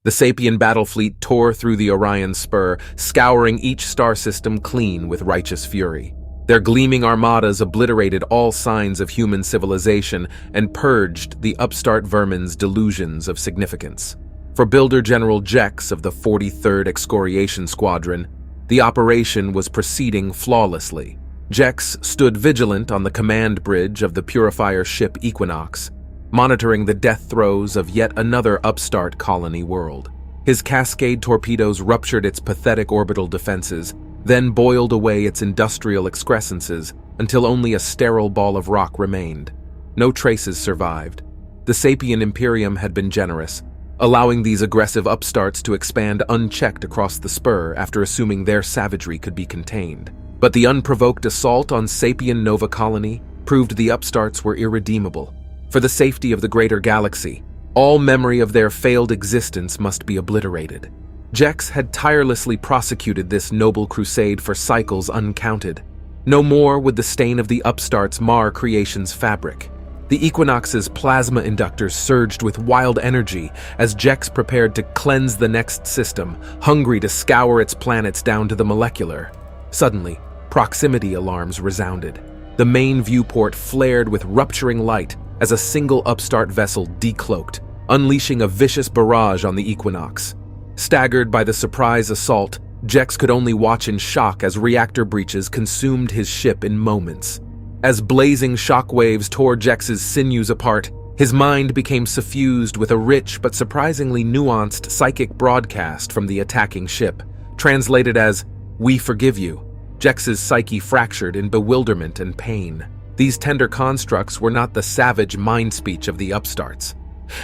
The Sapien battle fleet tore through the Orion Spur, scouring each star system clean with righteous fury. Their gleaming armadas obliterated all signs of human civilization and purged the upstart vermin's delusions of significance. For Builder General Jex of the 43rd Excoriation Squadron, the operation was proceeding flawlessly. Jex stood vigilant on the command bridge of the Purifier ship Equinox, monitoring the death throes of yet another upstart colony world. His Cascade torpedoes ruptured its pathetic orbital defenses, then boiled away its industrial excrescences until only a sterile ball of rock remained. No traces survived. The Sapien Imperium had been generous, allowing these aggressive upstarts to expand unchecked across the spur after assuming their savagery could be contained. But the unprovoked assault on Sapien Nova Colony proved the upstarts were irredeemable. For the safety of the greater galaxy, all memory of their failed existence must be obliterated. Jex had tirelessly prosecuted this noble crusade for cycles uncounted. No more would the stain of the upstarts mar creation's fabric. The Equinox's plasma inductors surged with wild energy as Jex prepared to cleanse the next system, hungry to scour its planets down to the molecular. Suddenly, proximity alarms resounded. The main viewport flared with rupturing light as a single upstart vessel decloaked, unleashing a vicious barrage on the Equinox. Staggered by the surprise assault, Jex could only watch in shock as reactor breaches consumed his ship in moments. As blazing shockwaves tore Jex's sinews apart, his mind became suffused with a rich but surprisingly nuanced psychic broadcast from the attacking ship, translated as, "We forgive you." Jex's psyche fractured in bewilderment and pain. These tender constructs were not the savage mind speech of the upstarts.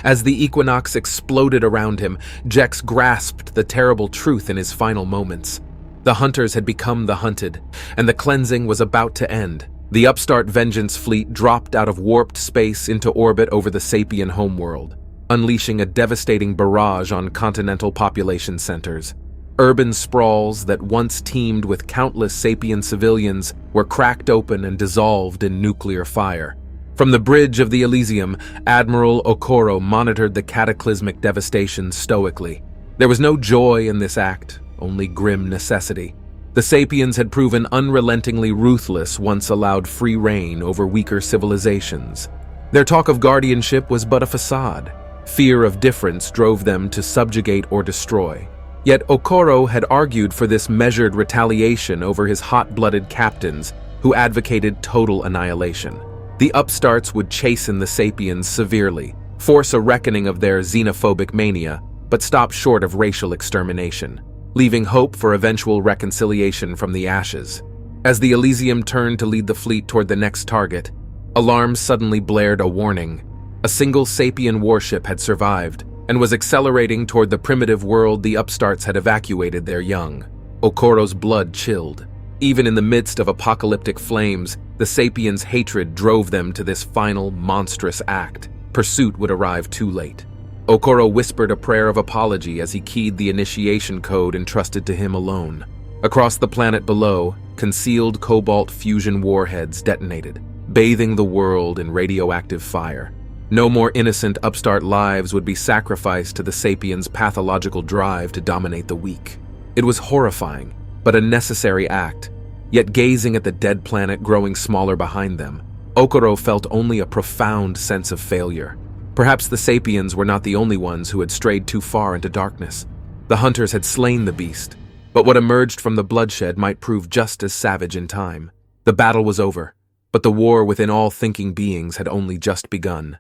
As the Equinox exploded around him, Jex grasped the terrible truth in his final moments. The hunters had become the hunted, and the cleansing was about to end. The upstart Vengeance fleet dropped out of warped space into orbit over the Sapien homeworld, unleashing a devastating barrage on continental population centers. Urban sprawls that once teemed with countless Sapien civilians were cracked open and dissolved in nuclear fire. From the bridge of the Elysium, Admiral Okoro monitored the cataclysmic devastation stoically. There was no joy in this act, only grim necessity. The Sapiens had proven unrelentingly ruthless once allowed free rein over weaker civilizations. Their talk of guardianship was but a facade. Fear of difference drove them to subjugate or destroy. Yet Okoro had argued for this measured retaliation over his hot-blooded captains who advocated total annihilation. The upstarts would chasten the Sapiens severely, force a reckoning of their xenophobic mania, but stop short of racial extermination, leaving hope for eventual reconciliation from the ashes. As the Elysium turned to lead the fleet toward the next target, alarms suddenly blared a warning. A single Sapien warship had survived and was accelerating toward the primitive world the upstarts had evacuated their young. Okoro's blood chilled. Even in the midst of apocalyptic flames, the Sapiens' hatred drove them to this final, monstrous act. Pursuit would arrive too late. Okoro whispered a prayer of apology as he keyed the initiation code entrusted to him alone. Across the planet below, concealed cobalt fusion warheads detonated, bathing the world in radioactive fire. No more innocent upstart lives would be sacrificed to the Sapiens' pathological drive to dominate the weak. It was horrifying, but a necessary act. Yet gazing at the dead planet growing smaller behind them, Okoro felt only a profound sense of failure. Perhaps the Sapiens were not the only ones who had strayed too far into darkness. The hunters had slain the beast, but what emerged from the bloodshed might prove just as savage in time. The battle was over, but the war within all thinking beings had only just begun.